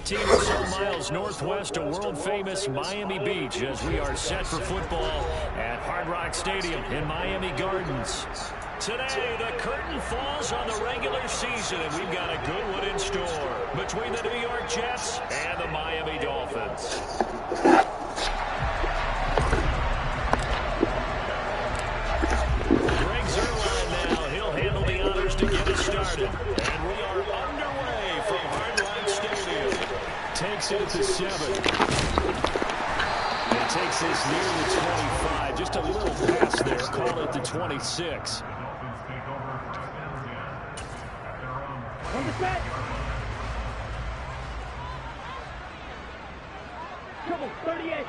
15 or so miles northwest of world-famous Miami Beach as we are set for football at Hard Rock Stadium in Miami Gardens. Today, the curtain falls on the regular season, and we've got a good one in store between the New York Jets and the Miami Dolphins. To get us started. And we are underway from Hard Rock Stadium. Takes it at the 7. It takes this near the 25. Just a little pass there. Call it the 26. On the set. Trouble, 38.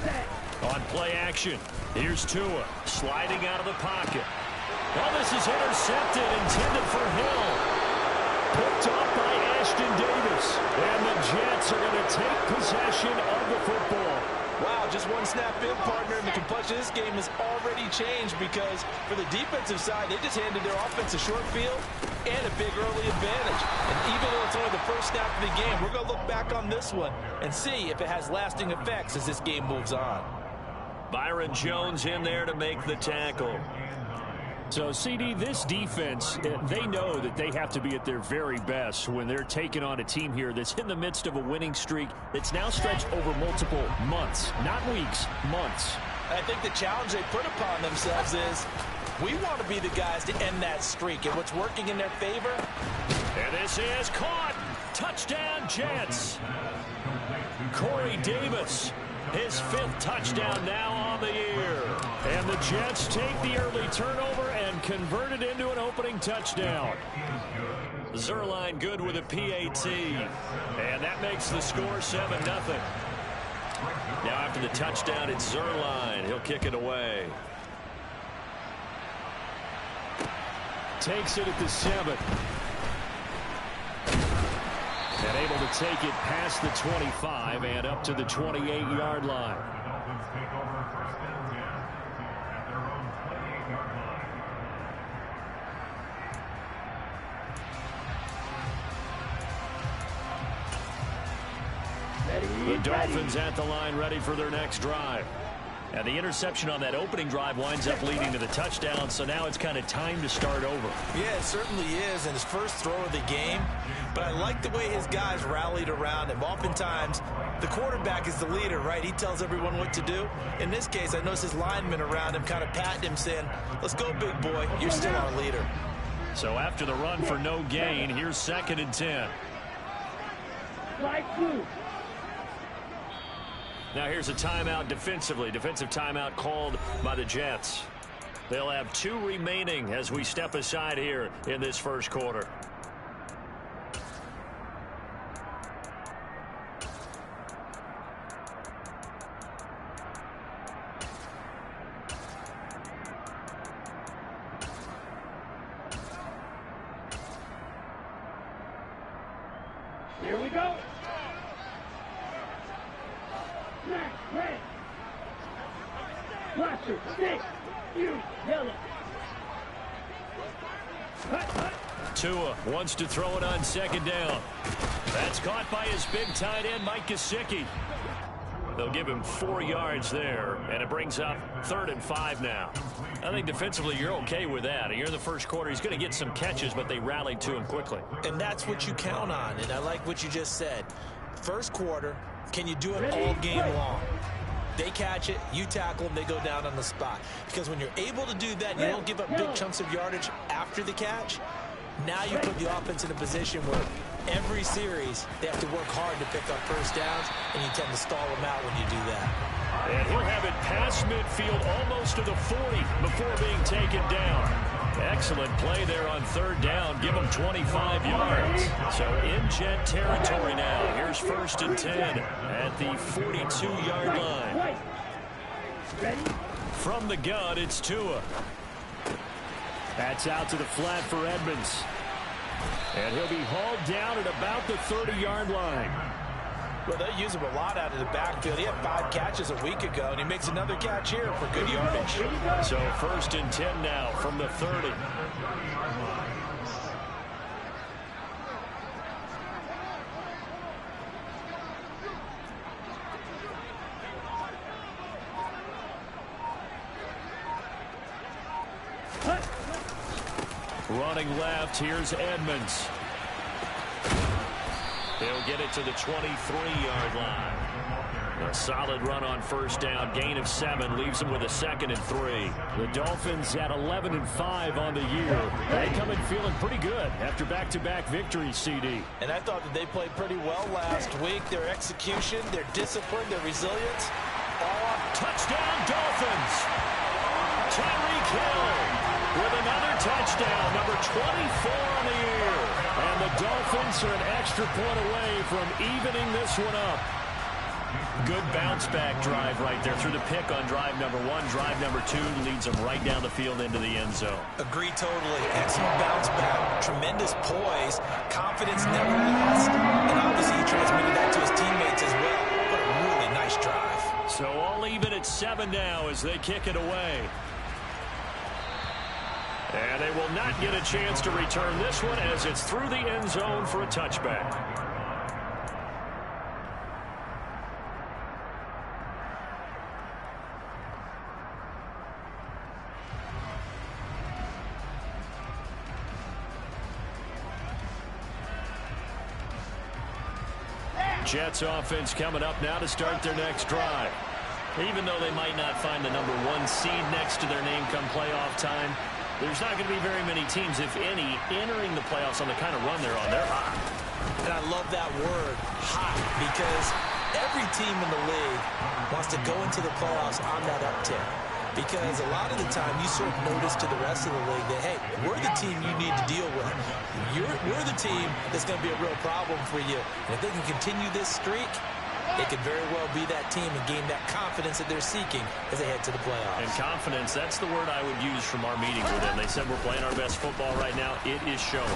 Set. On play action. Here's Tua sliding out of the pocket. Well, this is intercepted, intended for Hill. Picked off by Ashton Davis. And the Jets are going to take possession of the football. Wow, just one snap in, partner, and the complexion of this game has already changed because for the defensive side, they just handed their offense a short field and a big early advantage. And even though it's only the first snap of the game, we're going to look back on this one and see if it has lasting effects as this game moves on. Byron Jones in there to make the tackle. So, CD, this defense, they know that they have to be at their very best when they're taking on a team here that's in the midst of a winning streak that's now stretched over multiple months, not weeks, months. I think the challenge they put upon themselves is we want to be the guys to end that streak, and what's working in their favor. And this is caught. Touchdown, Jets. Corey Davis, his 5th touchdown now on the year. And the Jets take the early turnover and convert it into an opening touchdown. Zerline good with a PAT. And that makes the score 7-0. Now after the touchdown, it's Zerline. He'll kick it away. Takes it at the 7. And able to take it past the 25 and up to the 28-yard line. The Dolphins at the line, ready for their next drive. And the interception on that opening drive winds up leading to the touchdown, so now it's kind of time to start over. Yeah, it certainly is, and his first throw of the game. But I like the way his guys rallied around him. Oftentimes, the quarterback is the leader, right? He tells everyone what to do. In this case, I noticed his linemen around him kind of patting him, saying, let's go, big boy. You're still our leader. So after the run for no gain, here's 2nd and 10. Slide through. Now here's a timeout defensively. Defensive timeout called by the Jets. They'll have 2 remaining as we step aside here in this first quarter. Here we go. Red. Watcher, 6. You, yellow. Tua wants to throw it on 2nd down. That's caught by his big tight end, Mike Gesicki. They'll give him 4 yards there, and it brings up 3rd and 5 now. I think defensively you're okay with that. Here in the first quarter, he's going to get some catches, but they rallied to him quickly. And that's what you count on, and I like what you just said. First quarter, can you do it all game long? They catch it, you tackle them, they go down on the spot. Because when you're able to do that, you don't give up big chunks of yardage after the catch. Now you put the offense in a position where every series they have to work hard to pick up first downs, and you tend to stall them out when you do that. And he'll have it past midfield almost to the 40 before being taken down. Excellent play there on 3rd down. Give him 25 yards. So in Jet territory now. Here's 1st and 10 at the 42-yard line. From the gun, it's Tua. That's out to the flat for Edmonds. And he'll be hauled down at about the 30-yard line. Well, they use him a lot out of the backfield. He had 5 catches a week ago, and he makes another catch here for good yardage. So 1st and 10 now from the 30. Running left, here's Edmonds. He'll get it to the 23-yard line. A solid run on first down. Gain of 7 leaves him with a 2nd and 3. The Dolphins at 11-5 on the year. They come in feeling pretty good after back-to-back victories, CD. And I thought that they played pretty well last week. Their execution, their discipline, their resilience. All touchdown Dolphins. Tyreek Hill with another touchdown, number 24 on the year. And the Dolphins are an extra point away from evening this one up. Good bounce-back drive right there. Through the pick on drive number 1. Drive number 2 leads them right down the field into the end zone. Agree totally. Excellent bounce back. Tremendous poise. Confidence never lost. And obviously he transmitted that to his teammates as well. What a really nice drive. So all even at 7 now as they kick it away. And they will not get a chance to return this one as it's through the end zone for a touchback. Jets offense coming up now to start their next drive. Even though they might not find the number 1 seed next to their name come playoff time, there's not going to be very many teams, if any, entering the playoffs on the kind of run they're on. They're hot. And I love that word, hot, because every team in the league wants to go into the playoffs on that uptick. Because a lot of the time you sort of notice to the rest of the league that, hey, we're the team you need to deal with. We're the team that's going to be a real problem for you. And if they can continue this streak, it could very well be that team and gain that confidence that they're seeking as they head to the playoffs. And confidence, that's the word I would use from our meeting with them. They said we're playing our best football right now. It is showing.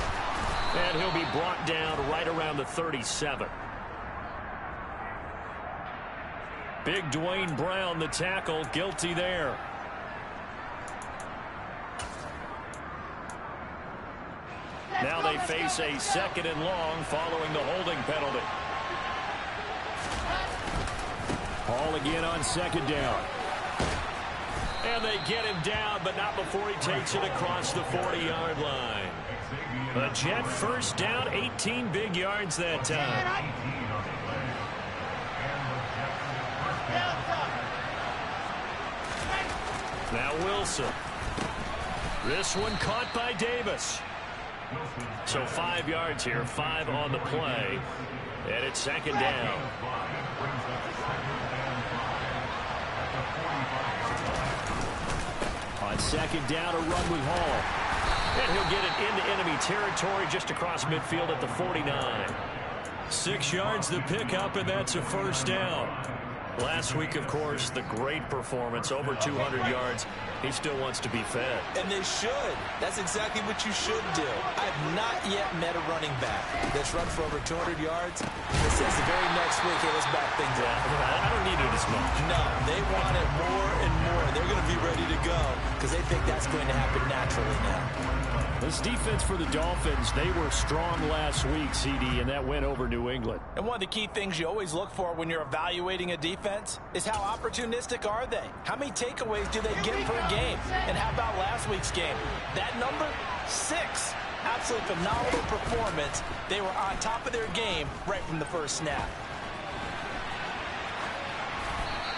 And he'll be brought down right around the 37. Big Dwayne Brown, the tackle, guilty there. Now they face a 2nd and long following the holding penalty. Hall again on 2nd down. And they get him down, but not before he takes it across the 40-yard line. A Jet first down, 18 big yards that time. Now Wilson. This one caught by Davis. So 5 yards here, 5 on the play. And it's 2nd down. On 2nd down, a run with Hall. And he'll get it into enemy territory just across midfield at the 49. 6 yards the pickup, and that's a first down. Last week, of course, the great performance, over 200 yards. He still wants to be fed. And they should. That's exactly what you should do. I've not yet met a running back that's run for over 200 yards that says the very next week, hey, let's back things up. I don't need it as much. No, they want it more and more. They're going to be ready to go because they think that's going to happen naturally now. This defense for the Dolphins, they were strong last week, CD, and that went over New England. And one of the key things you always look for when you're evaluating a defense is how opportunistic are they? How many takeaways do they get per game? And how about last week's game? That number, 6. Absolutely phenomenal performance. They were on top of their game right from the first snap.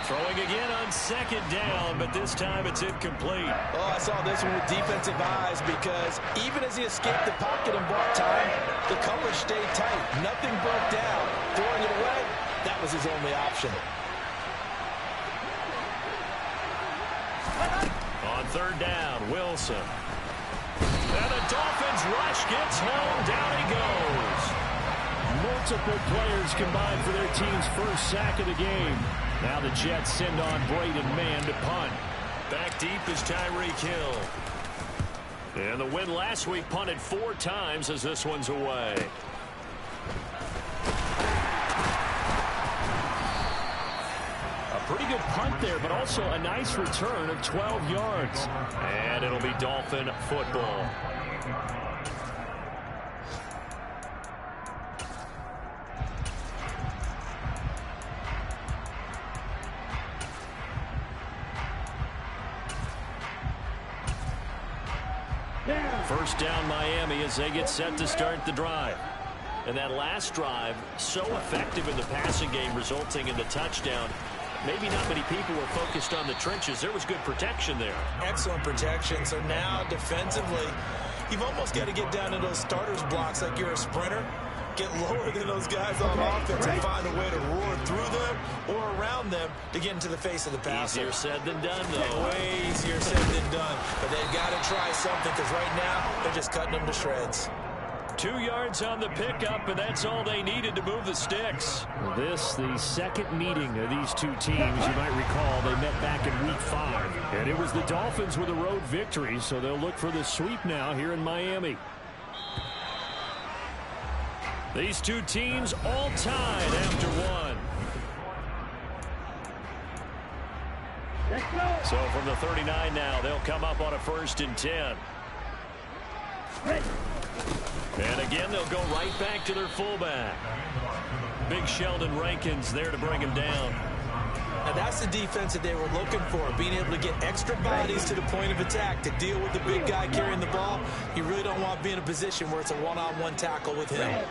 Throwing again on 2nd down, but this time it's incomplete. Oh, I saw this one with defensive eyes because even as he escaped the pocket and bought time, the coverage stayed tight. Nothing broke down. Throwing it away, that was his only option. On 3rd down, Wilson. And the Dolphins rush gets home. Down he goes. Multiple players combined for their team's first sack of the game. Now the Jets send on Braden Mann to punt. Back deep is Tyreek Hill. And the win last week, punted 4 times as this one's away. A pretty good punt there, but also a nice return of 12 yards. And it'll be Dolphin football. down. First down Miami as they get set to start the drive. And that last drive, so effective in the passing game, resulting in the touchdown. Maybe not many people were focused on the trenches. There was good protection there. Excellent protection. So now defensively, you've almost got to get down to those starters blocks like you're a sprinter. Get lower than those guys on offense and find a way to roar through them or around them to get into the face of the passer. Easier said than done, though. Way easier said than done. But they've got to try something because right now they're just cutting them to shreds. 2 yards on the pickup, and that's all they needed to move the sticks. This, the second meeting of these two teams. You might recall they met back in Week 5. And it was the Dolphins with a road victory, so they'll look for the sweep now here in Miami. These two teams all tied after one. Let's go. So from the 39 now, they'll come up on a 1st and 10. Ready. And again, they'll go right back to their fullback. Big Sheldon Rankins there to bring him down. Now that's the defense that they were looking for, being able to get extra bodies to the point of attack to deal with the big guy carrying the ball. You really don't want to be in a position where it's a one-on-one tackle with him.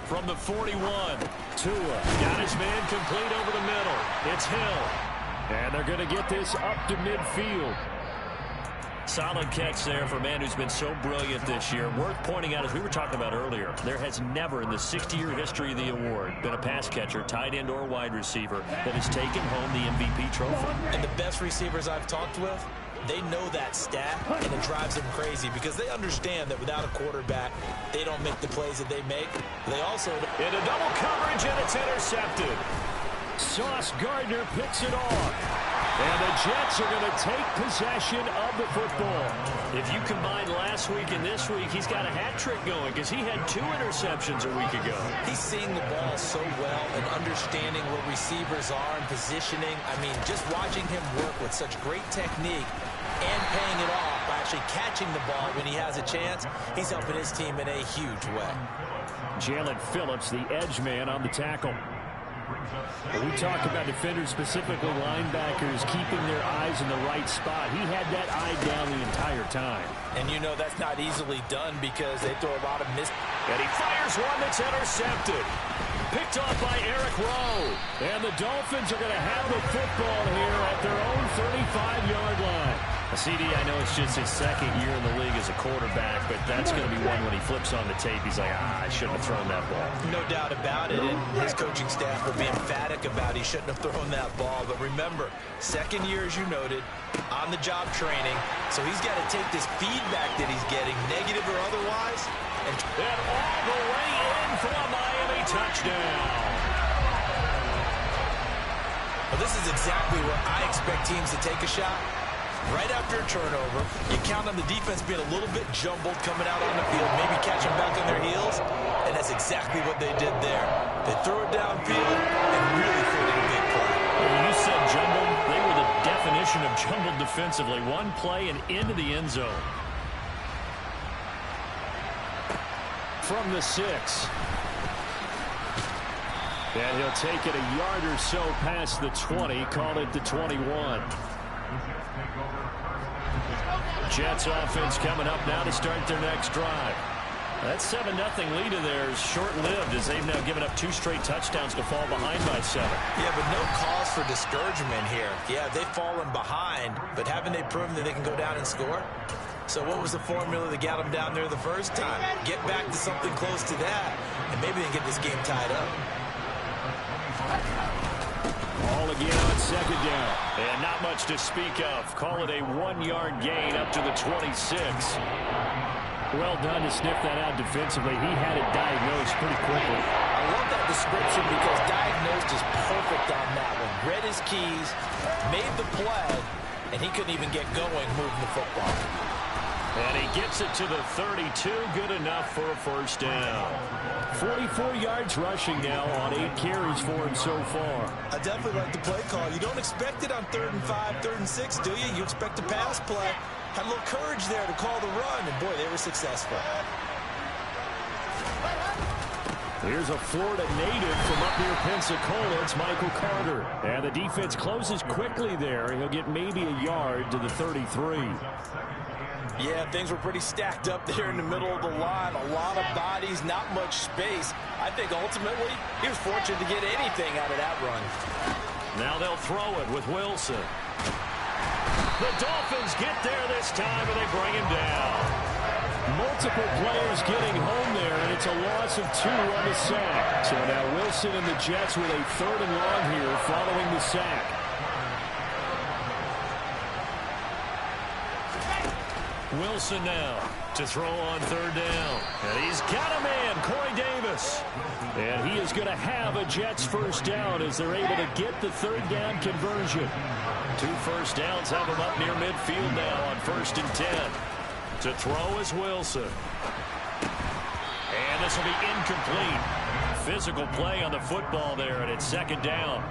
From the 41, Tua got his man complete over the middle. It's Hill. And they're going to get this up to midfield. Solid catch there for a man who's been so brilliant this year. Worth pointing out, as we were talking about earlier, there has never in the 60-year history of the award been a pass catcher, tight end or wide receiver that has taken home the MVP trophy. And the best receivers I've talked with, they know that stat, and it drives them crazy because they understand that without a quarterback, they don't make the plays that they make. They also... In a double coverage, and it's intercepted. Sauce Gardner picks it off. And the Jets are going to take possession of the football. If you combine last week and this week, he's got a hat trick going because he had 2 interceptions a week ago. He's seeing the ball so well and understanding what receivers are and positioning. I mean, just watching him work with such great technique and paying it off by actually catching the ball when he has a chance, he's helping his team in a huge way. Jalen Phillips, the edge man on the tackle. We talk about defenders, specifically linebackers, keeping their eyes in the right spot. He had that eye down the entire time. And you know that's not easily done because they throw a lot of miss. And he fires one that's intercepted. Picked off by Eric Rowe. And the Dolphins are going to have the football here at their own 35-yard line. CD, I know it's just his second year in the league as a quarterback, but that's going to be one when he flips on the tape. He's like, I shouldn't have thrown that ball. No doubt about it, and his coaching staff will be emphatic about he shouldn't have thrown that ball. But remember, second year, as you noted, on-the-job training, so he's got to take this feedback that he's getting, negative or otherwise. And all the way in for a Miami touchdown. Well, this is exactly where I expect teams to take a shot. Right after a turnover, you count on the defense being a little bit jumbled coming out on the field, maybe catching back on their heels, and that's exactly what they did there. They threw it downfield and really created a big play. When you said jumbled, they were the definition of jumbled defensively. One play and into the end zone. From the 6. And he'll take it a yard or so past the 20, call it the 21. Jets offense coming up now to start their next drive. That 7-0 lead of theirs short-lived as they've now given up 2 straight touchdowns to fall behind by 7. Yeah, but no cause for discouragement here. Yeah, they've fallen behind, but haven't they proven that they can go down and score? So what was the formula that got them down there the first time? Get back to something close to that, and maybe they can get this game tied up. All again on second down. And not much to speak of. Call it a 1-yard gain up to the 26. Well done to sniff that out defensively. He had it diagnosed pretty quickly. I love that description because diagnosed is perfect on that one. Read his keys, made the play, and he couldn't even get going moving the football. And he gets it to the 32. Good enough for a first down. 44 yards rushing now on 8 carries for him so far. I definitely like the play call. You don't expect it on 3rd and 5, 3rd and 6, do you? You expect a pass play. Had a little courage there to call the run, and boy, they were successful. Here's a Florida native from up near Pensacola. It's Michael Carter. And the defense closes quickly there. He'll get maybe a yard to the 33. Yeah, things were pretty stacked up there in the middle of the line. A lot of bodies, not much space. I think ultimately he was fortunate to get anything out of that run. Now they'll throw it with Wilson. The Dolphins get there this time, and they bring him down. Multiple players getting home there, and it's a loss of 2 on the sack. So now Wilson and the Jets with a 3rd and long here following the sack. Wilson now to throw on 3rd down. And he's got a man, Corey Davis. And he is going to have a Jets 1st down as they're able to get the 3rd down conversion. 2 first downs have him up near midfield now on 1st and 10. To throw is Wilson. And this will be incomplete. Physical play on the football there, and it's 2nd down.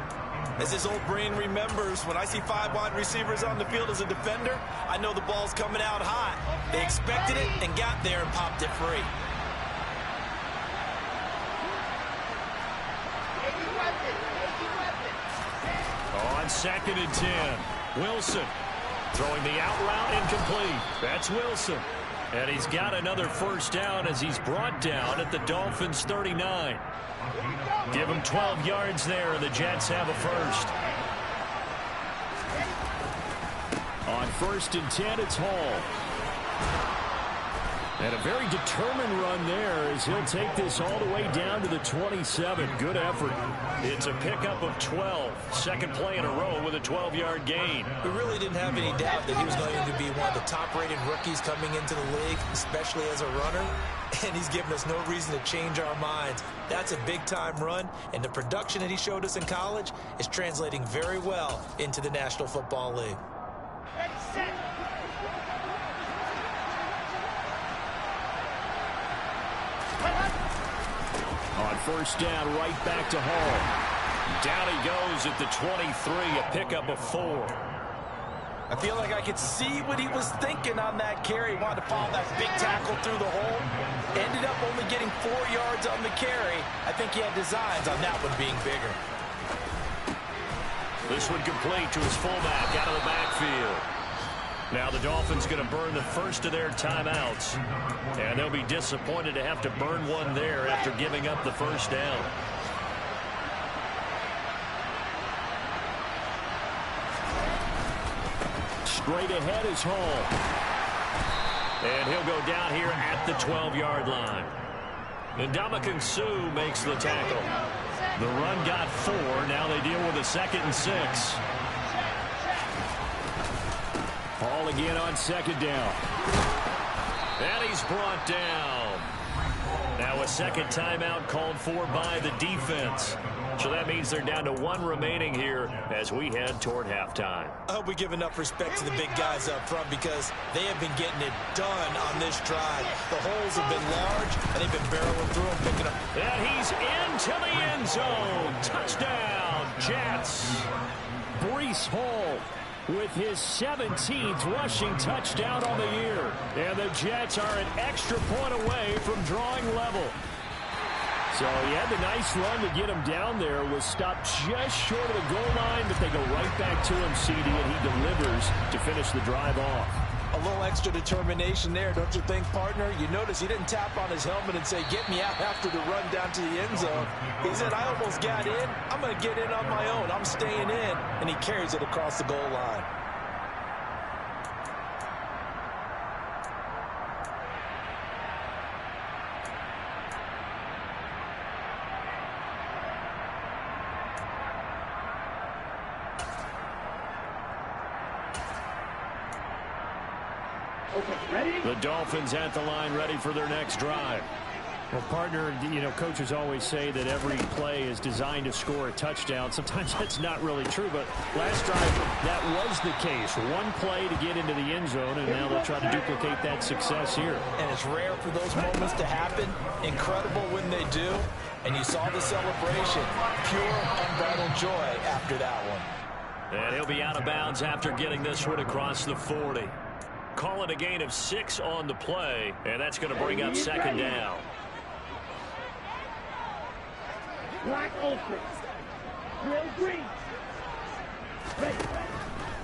As his old brain remembers, when I see 5 wide receivers on the field as a defender, I know the ball's coming out hot. They expected it and got there and popped it free. On 2nd and 10, Wilson throwing the out route incomplete. That's Wilson. And he's got another 1st down as he's brought down at the Dolphins' 39. Give him 12 yards there, and the Jets have a 1st. On 1st and 10, it's Hall. And a very determined run there as he'll take this all the way down to the 27. Good effort. It's a pickup of 12. 2nd play in a row with a 12-yard gain. We really didn't have any doubt that he was going to be one of the top-rated rookies coming into the league, especially as a runner. And he's given us no reason to change our minds. That's a big-time run, and the production that he showed us in college is translating very well into the National Football League. Ready, set. On 1st down, right back to Hall. Down he goes at the 23, a pickup of 4. I feel like I could see what he was thinking on that carry. He wanted to follow that big tackle through the hole. Ended up only getting 4 yards on the carry. I think he had designs on that one being bigger. This one complete to his fullback out of the backfield. Now the Dolphins going to burn the 1st of their timeouts. And they'll be disappointed to have to burn one there after giving up the 1st down. Straight ahead is Hall. And he'll go down here at the 12-yard line. And Ndamukong Suh makes the tackle. The run got 4. Now they deal with a 2nd and 6. Hall again on 2nd down. And he's brought down. Now a 2nd timeout called for by the defense. So that means they're down to 1 remaining here as we head toward halftime. I hope we give enough respect to the big guys up front because they have been getting it done on this drive. The holes have been large, and they've been barreling through them, picking up. And he's into the end zone. Touchdown, Jets. Breece Hall with his 17th rushing touchdown on the year. And the Jets are an extra point away from drawing level. So he had the nice run to get him down there, was stopped just short of the goal line, but they go right back to him, CD, and he delivers to finish the drive off. A little extra determination there, don't you think, partner? You notice he didn't tap on his helmet and say, get me out after the run down to the end zone. He said, I almost got in. I'm going to get in on my own. I'm staying in. And he carries it across the goal line. The Dolphins at the line, ready for their next drive. Well, partner, you know, coaches always say that every play is designed to score a touchdown. Sometimes that's not really true, but last drive, that was the case. 1 play to get into the end zone, and now they'll try to duplicate that success here. And it's rare for those moments to happen. Incredible when they do. And you saw the celebration. Pure, unbridled joy after that one. And he'll be out of bounds after getting this one across the 40. Call it a gain of 6 on the play, and that's going to bring up 2nd down. Black open. Real green. Ready.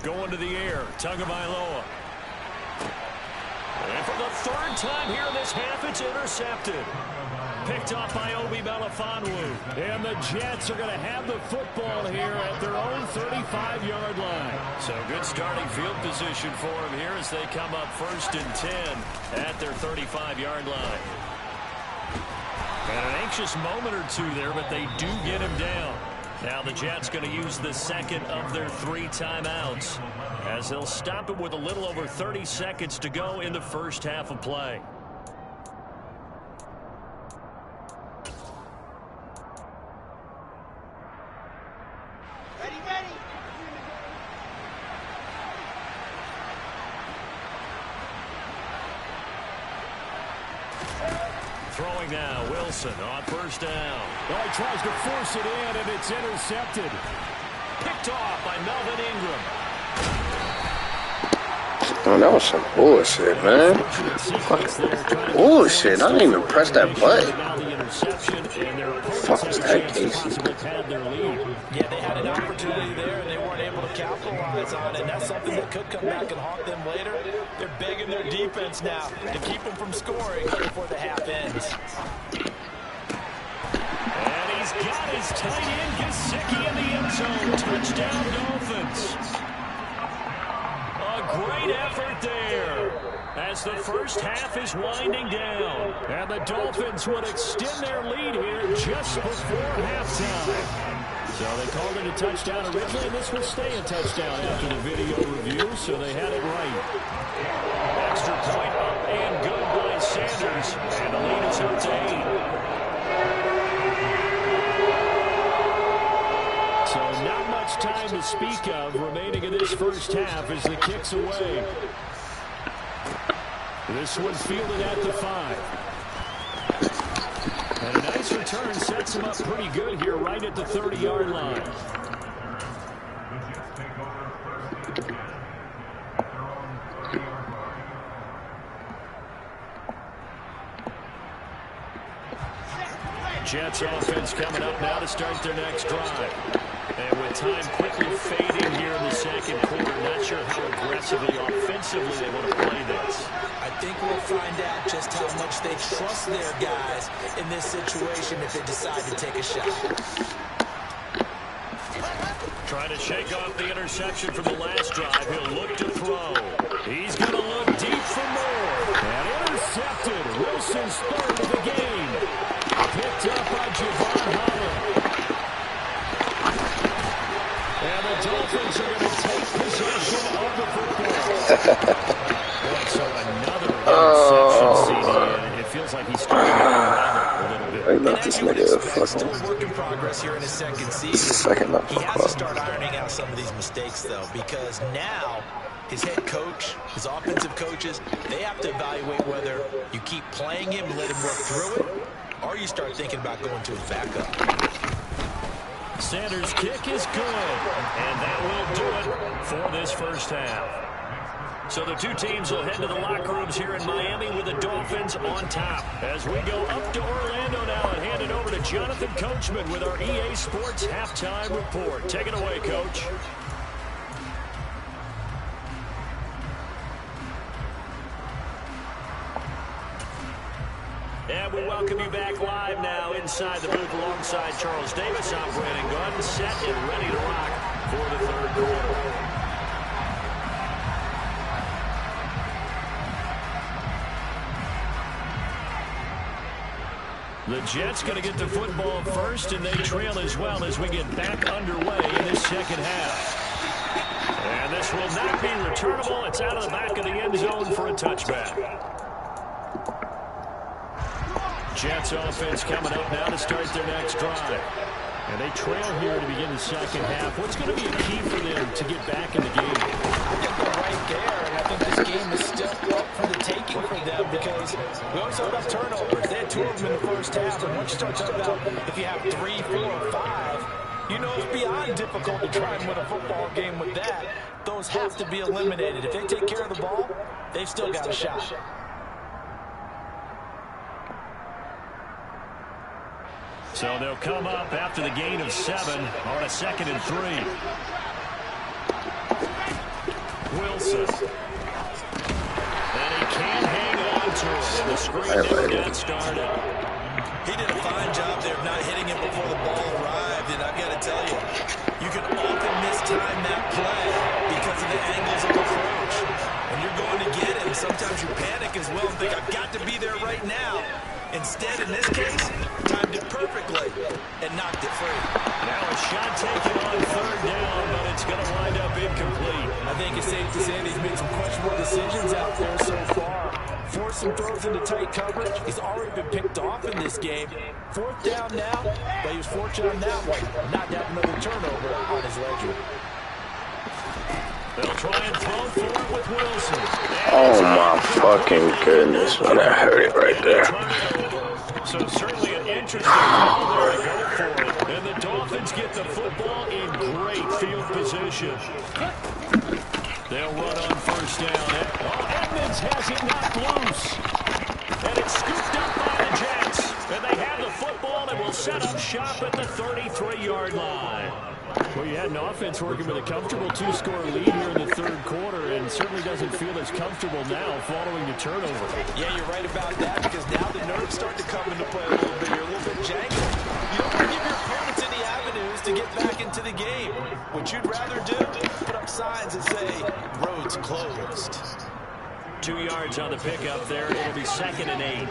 Going to the air. Tagovailoa. And for the third time here in this half, it's intercepted. Picked off by Obi Melifonwu. And the Jets are going to have the football here at their own 35-yard line. So good starting field position for them here as they come up 1st and 10 at their 35-yard line. And an anxious moment or two there, but they do get him down. Now the Jets going to use the second of their 3 timeouts as they'll stop it with a little over 30 seconds to go in the first half of play. Throwing now, Wilson on 1st down. Oh, he tries to force it in, and it's intercepted. Picked off by Melvin Ingram. Oh, that was some bullshit, man. Bullshit. I didn't even press that button. Fuck was that, Casey? Yeah, they had an opportunity there, and they weren't able to capitalize on it. And that's something that could come back and haunt them later. They're begging their defense now to keep them from scoring before the half ends. And he's got his tight end, Gesicki, in the end zone. Touchdown, Dolphins. A great effort there as the first half is winding down. And the Dolphins would extend their lead here just before halftime. So they called it a touchdown originally, and this will stay a touchdown after the video review, so they had it right. Extra point up and good by Sanders, and the lead is up to 8. So not much time to speak of remaining in this first half as the kick's away. This one fielded at the 5. And a nice return sets him up pretty good here right at the 30-yard line. Jets offense coming up now to start their next drive. And with time quickly fading here in the second quarter, not sure how aggressively, offensively they want to play this. I think we'll find out just how much they trust their guys in this situation if they decide to take a shot. Trying to shake off the interception from the last drive. He'll look to throw. He's going to look deep for more. And intercepted. Wilson's third of the game. Picked up by Javon Holland. And the Dolphins are going to take possession of the football. So another interception, CD, and it feels like he's starting to unravel a little bit. They left this nigga a fucking... Still a work in progress here in his second season. This is the second up. He has to start ironing out some of these mistakes, though, because now his head coach, his offensive coaches, they have to evaluate whether you keep playing him and let him work through it, or you start thinking about going to his backup. Sanders' kick is good, and that will do it for this first half. So the two teams will head to the locker rooms here in Miami with the Dolphins on top. As we go up to Orlando now and hand it over to Jonathan Coachman with our EA Sports Halftime Report. Take it away, Coach. And we welcome you back live now inside the booth alongside Charles Davis. I'm Brandon Gunn, set and ready to rock for the third quarter. The Jets going to get the football first, and they trail as well as we get back underway in this second half. And this will not be returnable. It's out of the back of the end zone for a touchback. Jets offense coming up now to start their next drive. And they trail here to begin the second half. What's going to be a key for them to get back in the game? I think they're right there, and I think this game is still up for the taking for them because we always talk about turnovers. They had 2 of them in the first half, and once you start talking about if you have 3, 4, 5, you know it's beyond difficult to try and win a football game with that. Those have to be eliminated. If they take care of the ball, they've still got a shot. So they'll come up after the gain of 7 on a 2nd and 3. Wilson. And he can't hang on to it. The screen never got started. He did a fine job there of not hitting it before the ball arrived. And I've got to tell you, you can often mistime that play because of the angles of approach. When you're going to get him, sometimes you panic as well and think, I've got to be there right now. Instead, in this case, timed it perfectly and knocked it free. Now a shot taken on 3rd down, but it's going to wind up incomplete. I think it's safe to say that he's made some questionable decisions out there so far. Forced some throws into tight coverage. He's already been picked off in this game. 4th down now, but he was fortunate on that one. Not to have another turnover on his ledger. They'll try and throw for it with Wilson. Oh my fucking goodness, man, I heard it right there. So certainly an interesting call there to go for it. And the Dolphins get the football in great field position. They'll run on 1st down. Edmonds has it knocked loose. And it's scooped up by the Jets. And they have the football and will set up shop at the 33-yard line. Well, you had an offense working with a comfortable 2-score lead here in the 3rd quarter and certainly doesn't feel as comfortable now following the turnover. Yeah, you're right about that because now the nerves start to come into play a little bit. You're a little bit jangled. You don't want to give your opponents any avenues to get back into the game. What you'd rather do, put up signs that say, roads closed. 2 yards on the pickup there. It'll be 2nd and 8.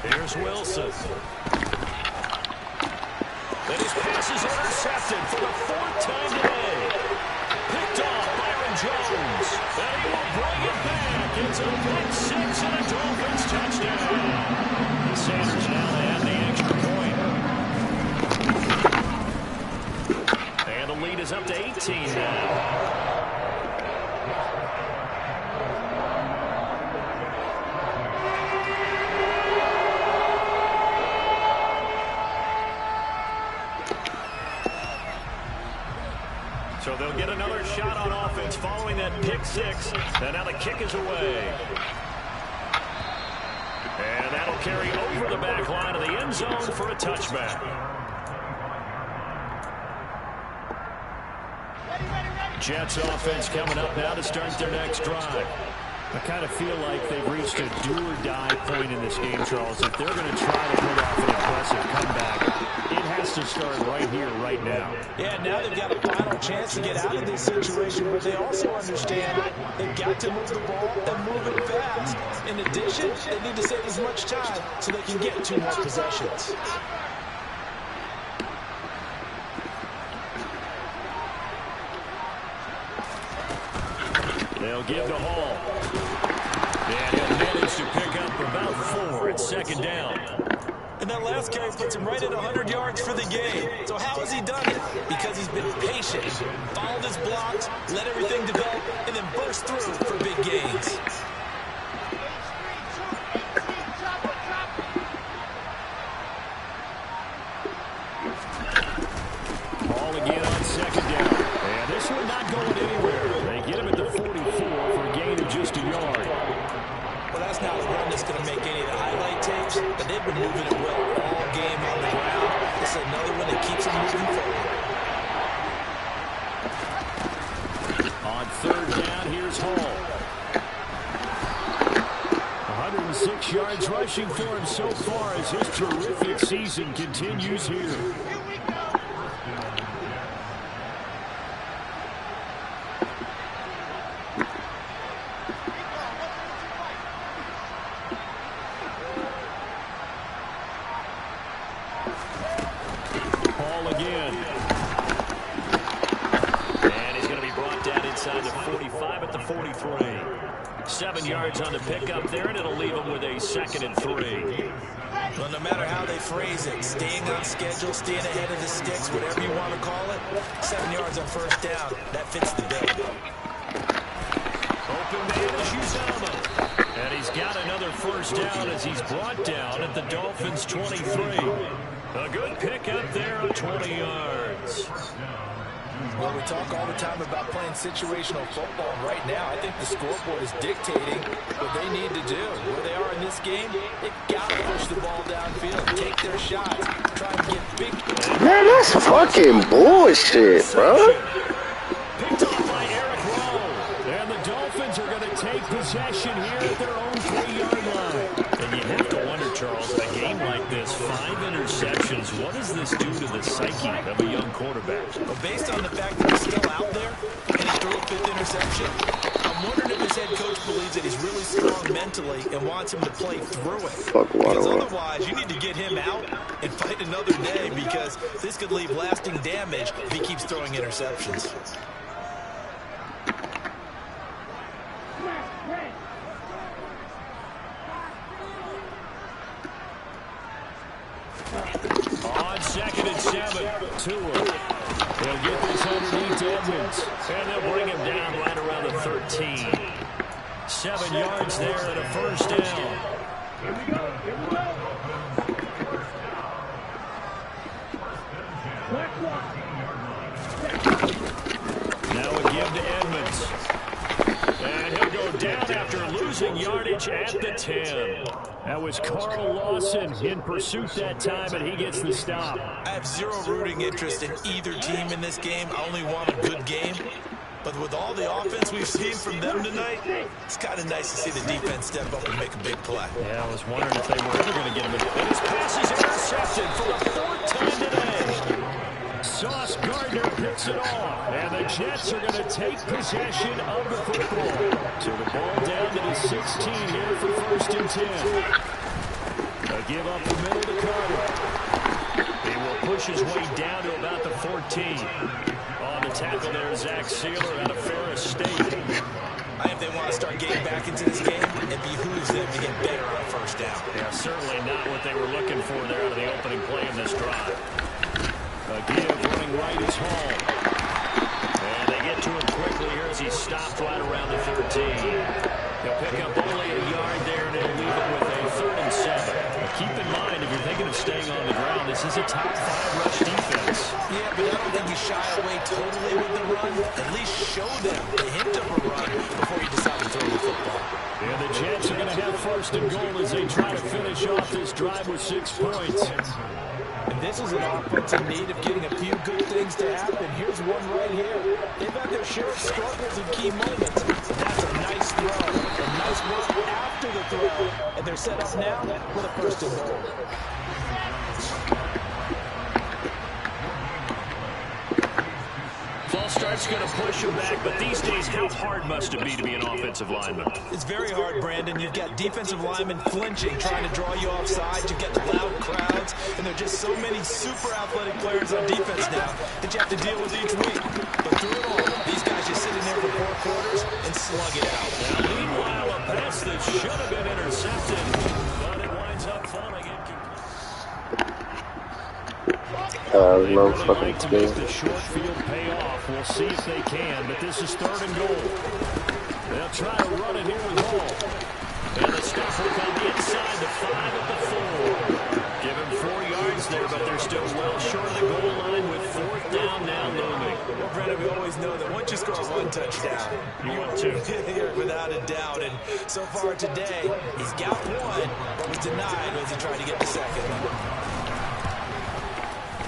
Here's Wilson. And his pass is intercepted for the 4th time today. Picked off Byron Jones. And he will bring it back. It's a pick 6 and a Dolphins touchdown. Sanders now have the extra point. And the lead is up to 18 now. So they'll get another shot on offense following that pick 6. And now the kick is away. And that'll carry over the back line of the end zone for a touchback. Jets offense coming up now to start their next drive. I kind of feel like they've reached a do-or-die point in this game, Charles. If they're going to try to pull off an impressive comeback, it has to start right here, right now. Yeah, now they've got a final chance to get out of this situation, but they also understand they've got to move the ball and move it fast. In addition, they need to save as much time so they can get 2 more possessions. They'll give to Hall. And he'll manage to pick up about 4 at 2nd down. And that last carry puts him right at 100 yards for the game. So how has he done it? Because he's been patient, followed his blocks, let everything develop, and then burst through for big gains. Ball again on 2nd down. And this one not going anywhere. They get him at the 44 for a gain of just a yard. Well, that's not a run that's going to make any of the highlight tapes, but they've been moving it well all game on the ground. This is another one that keeps them moving forward. On 3rd down, here's Hall. 106 yards rushing for him so far as his terrific season continues here. Again. And he's going to be brought down inside the 45 at the 43. 7 yards on the pickup there, and it'll leave him with a 2nd and 3. Well, no matter how they phrase it, staying on schedule, staying ahead of the sticks, whatever you want to call it, 7 yards on 1st down, that fits the bill. Open man is Uzama. And he's got another 1st down as he's brought down at the Dolphins' 23. A good pickup there of 20 yards. Well, we talk all the time about playing situational football. Right now, I think the scoreboard is dictating what they need to do. Where they are in this game, they've got to push the ball downfield, take their shots, try and get big. Man, that's fucking bullshit, bro. Picked off by Eric Rowe. And the Dolphins are going to take possession here at their own 3-yard line. And you have to wonder, Charles, a game like this, 5 interceptions, what does this do to the psyche of a young quarterback? Well, based on the fact that he's still out there and he threw a 5th interception, I'm wondering if his head coach believes that he's really strong mentally and wants him to play through it. Because otherwise, you need to get him out and fight another day, because this could leave lasting damage if he keeps throwing interceptions. On 2nd and 7, Tua. He'll get this underneath to Edmonds. And they'll bring him down right around the 13. 7 yards there and a first down. Here we go. Here we go. Now a give to Edmonds. And he'll go down after losing yardage at the 10. That was Carl Lawson in pursuit that time, and he gets the stop. I have zero rooting interest in either team in this game. I only want a good game. But with all the offense we've seen from them tonight, it's kind of nice to see the defense step up and make a big play. Yeah, I was wondering if they were ever going to get him. And his pass is intercepted for the 4th time today. Sauce Gardner picks it off. And the Jets are going to take possession of the football. So the ball down to the 16 here for 1st and 10. A give up the middle to Carter. He will push his way down to about the 14. On the tackle there, Zach Sealer out of Ferris State. I think they want to start getting back into this game. It behooves them to get better on 1st down. Yeah, certainly not what they were looking for there out of the opening play of this drive. A give running right is Hall. And they get to him quickly here as he's stopped right around the 13. He'll pick up only a yard there, and he'll leave it with a 3rd and 7. Keep in mind, if you're thinking of staying on the ground, this is a top 5 rush defense. Yeah, but I don't think you shy away totally with the run. At least show them the hint of a run before you decide to throw the football. And the Jets are going to have 1st and goal as they try to finish off this drive with 6 points. And this is an offense in need of getting a few good things to happen. Here's one right here. They've had their share of struggles in key moments. That's a nice throw. A nice work after the throw. And they're set up now with a 1st and goal. False start's going to push him back, but these days, how hard must it be to be an offensive lineman? It's very hard, Brandon. You've got defensive linemen flinching, trying to draw you offside. You've got the loud crowds, and there are just so many super athletic players on defense now that you have to deal with each week. But through it all, these guys just sit in there for 4 quarters and slug it out. Now, meanwhile, a pass that should have been intercepted, but it winds up falling incomplete. No fucking Like to make the short field pay off. We'll see if they can, but this is 3rd and goal. They'll try to run it here with Hall. And the stuff will come inside the 5 at the 4. Give him 4 yards there, but they're still well short of the goal line with 4th down now looming. Well, Brandon, we always know that once you score 1 touchdown, You want to. without a doubt. And so far today, he's got 1, but was denied as he tried to get the 2nd.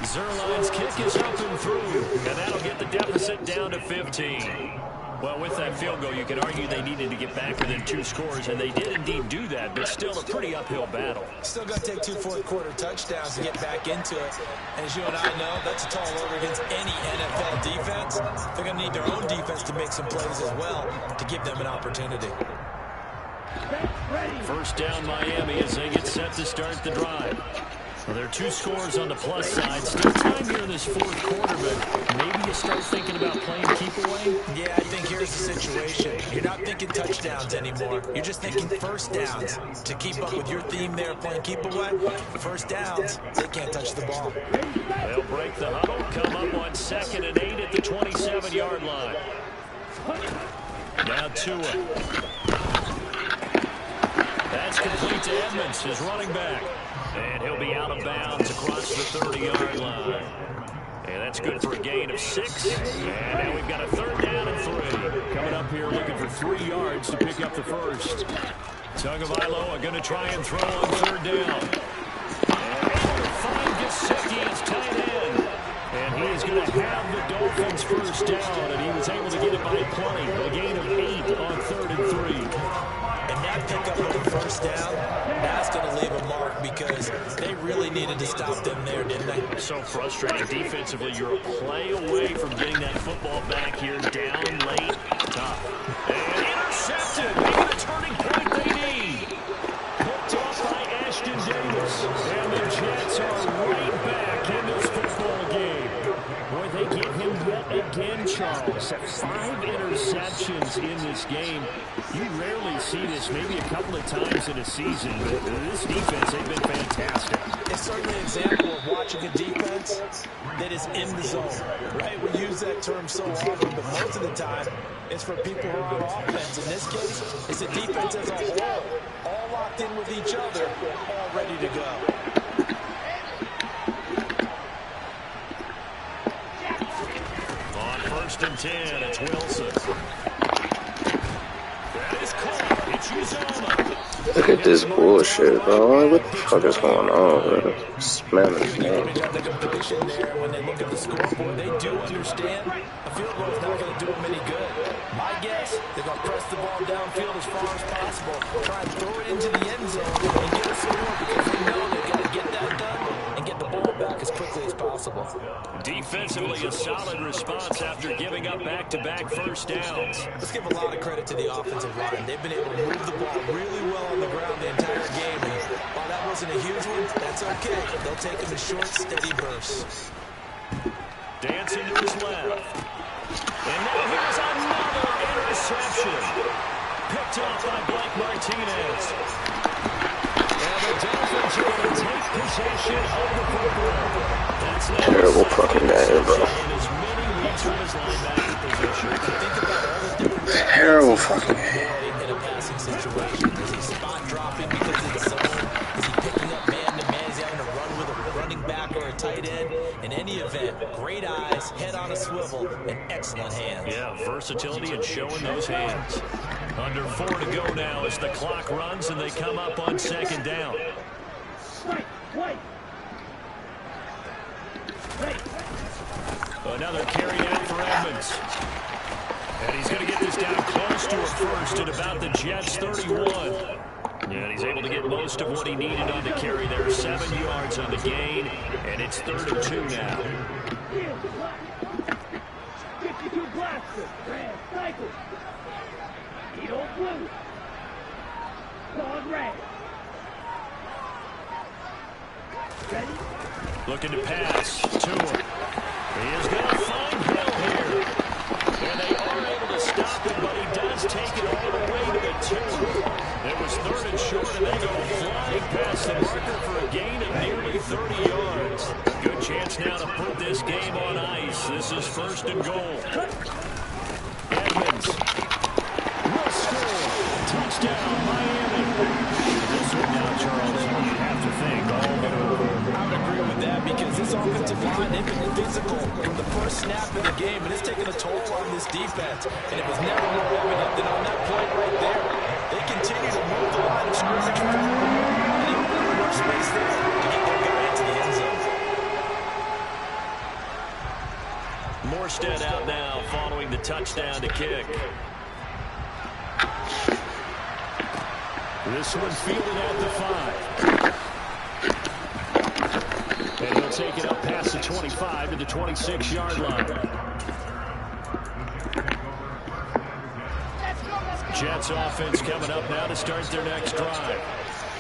Zerline's kick is up and through, and that'll get the deficit down to 15. Well, with that field goal, you could argue they needed to get back within 2 scores, and they did indeed do that, but still a pretty uphill battle. Still got to take 2 fourth-quarter touchdowns to get back into it. And as you and I know, that's a tall order against any NFL defense. They're going to need their own defense to make some plays as well to give them an opportunity. 1st down Miami as they get set to start the drive. Well, there are 2 scores on the plus side. Still time here in this 4th quarter, but maybe you start thinking about playing keep away? Yeah, I think here's the situation. You're not thinking touchdowns anymore. You're just thinking 1st downs. To keep up with your theme there, playing keep away, 1st downs, they can't touch the ball. They'll break the huddle, come up on 2nd and 8 at the 27-yard line. Now Tua. That's complete to Edmonds, his running back. And he'll be out of bounds across the 30-yard line. And that's good for a gain of 6. And now we've got a 3rd down and 3. Coming up here looking for 3 yards to pick up the first. Tagovailoa going to try and throw on 3rd down. And able to find Gesicki as tight end. And he is going to have the Dolphins' first down. And he was able to get it by plenty. A gain of 8 on 3rd and 3. And that pickup of the first down, that's going to leave a mark because they really needed to stop them there, didn't they? So frustrating defensively. You're a play away from getting that football back here, down late. Tough. And intercepted. Maybe the turning point they need. Picked off by Ashton Davis. And the Jets are right back in this football game. Boy, they get him yet again, Charles. 5 interceptions in this game. You rarely see this, maybe a couple of times in a season, but this defense, they've been fantastic. It's certainly an example of watching a defense that is in the zone, right? We use that term so often, but most of the time, it's for people who are on offense. In this case, it's a defense as a whole, all locked in with each other, all ready to go. On 1st and 10, it's Wilson. Look at this bullshit, bro. What the fuck is going on, bro? This man is When they look at the scoreboard, they do understand a field goal is not going to do them any good. My guess, they're going to press the ball downfield as far as possible, try and throw it into the end zone and get us some more because they know they've got to get that done and get the ball back as quickly as possible. Defensively, a solid response after giving up back-to-back first downs. Let's give a lot of credit to the offensive line. They've been able to move the ball really well on the ground the entire game. And while that wasn't a huge one, that's okay. They'll take them in short, steady bursts. Dancing to his left. And now here's another interception. Picked off by Blake Martinez. And the Dolphins are going to take possession of the football. That's terrible fucking game, bro. Terrible fucking game. In a passing situation, is he spot dropping because it's zone? Is he picking up man-to-man? Is he having to run with a running back or a tight end? In any event, great eyes, head on a swivel, and excellent hands. Yeah, versatility and showing those hands. Under 4 to go now as the clock runs and they come up on 2nd down. Another carry out for Edmonds. And he's going to get this down close to a first at about the Jets' 31. And he's able to get most of what he needed on the carry there. 7 yards on the gain, and it's 3rd and 2 now. 52 blaster, red, cycle. Eagle blue. Dog red. Ready? Looking to pass to him. He is going to find Hill here. And they are able to stop him, but he does take it all the way to the 2. It was 3rd and short, and they go flying past the marker for a gain of nearly 30 yards. Good chance now to put this game on ice. This is 1st and goal. Edmonds will score. Touchdown, Miami. This one now, Charles, you have to think all but over. I would agree with that because this offensive line, they've been physical from the first snap of the game, and it's taken a toll on this defense. And it was never more evident than on that play right there. They continue to move the line of scrimmage forward, and they open up more space there to get their guy into the end zone. Morstead out now following the touchdown to kick. This one fielded at the 5. And he'll take it up past the 25 to the 26-yard line. Jets offense coming up now to start their next drive.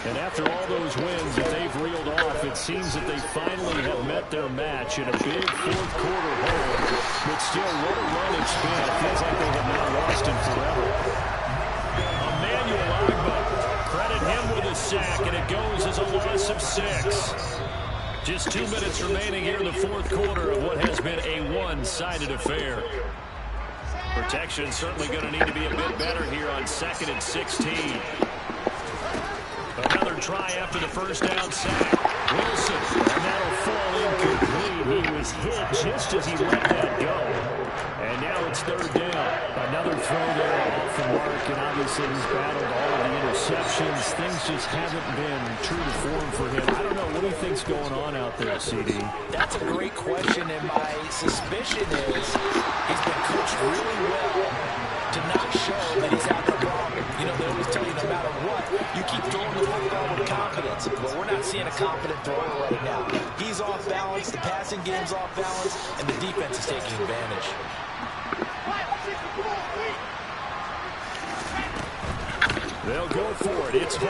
And after all those wins that they've reeled off, it seems that they finally have met their match in a big fourth-quarter hole. But still, what a run it's been. It feels like they have not lost in forever. Emmanuel Agba, credit him with a sack, and it goes as a loss of 6. Just 2 minutes remaining here in the fourth quarter of what has been a one-sided affair. Protection certainly going to need to be a bit better here on 2nd and 16. Another try after the first down sack. Wilson, and that'll fall incomplete. He was was hit just as he let that go. And now it's third down. Another throw there off the mark, and obviously he's battled all of the interceptions. Things just haven't been true to form for him. I don't know. What do you think's going on out there, CD? That's a great question, and my suspicion is he's been coached really well to not show that he's having a problem. You know, they always tell you no matter what, you keep throwing the football with confidence. Well, we're not seeing a confident thrower right now. He's off balance, the passing game's off balance, and the defense is taking advantage. They'll go for it. It's Hall.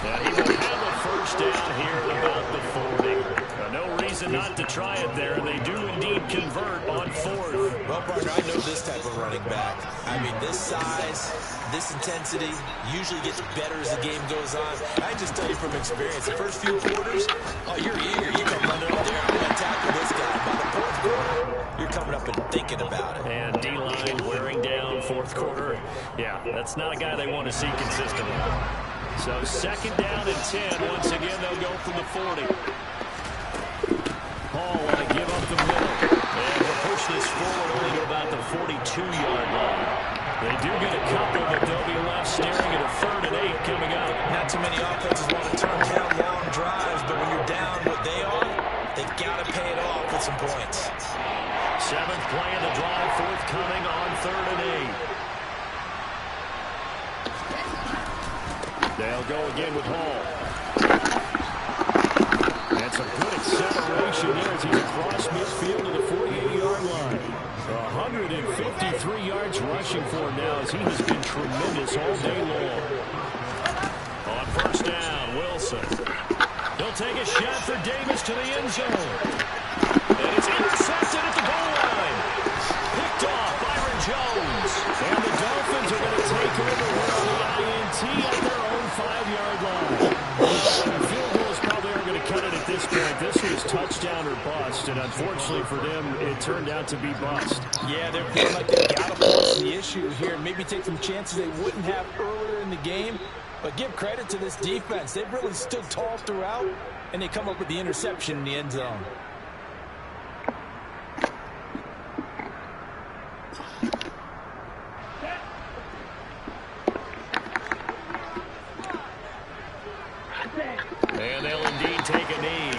And he will have a first down here at about the 40. No reason not to try it there. They do indeed convert on fourth. Well, partner, I know this type of running back. I mean, this size, this intensity usually gets better as the game goes on. I just tell you from experience, the first few quarters, oh, you're eager. You come running up there. I'm going to tackle this guy. By the fourth quarter, you're coming up and thinking about it. And D-line wearing down fourth quarter. Yeah, that's not a guy they want to see consistently. So second down and 10. Once again, they'll go from the 40. Hall want to give up the middle. And we'll push this forward only to about the 42-yard line. They do get a couple, but they'll be left staring at a 3rd and 8 coming up. Not too many offenses want to turn down long drives, but when you're down what they are, they've got to pay it off with some points. 7th play of the drive, forthcoming on 3rd and 8. They'll go again with Hall. That's a good acceleration there as he's across midfield to the 48-yard line. 153 yards rushing for him now as he has been tremendous all day long. On first down, Wilson. He'll take a shot for Davis to the end zone. And it's intercepted at the goal line. Picked off Byron Jones. And the Dolphins are going to take over with the INT at their own 5-yard line. The field goal is probably are going to cut it at this point. This was touchdown or bust, and unfortunately for them, it turned out to be bust. Yeah, they're feeling like they've got to force the issue here and maybe take some chances they wouldn't have earlier in the game. But give credit to this defense. They've really stood tall throughout, and they come up with the interception in the end zone. And they'll indeed take a knee.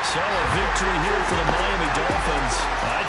So a victory here for the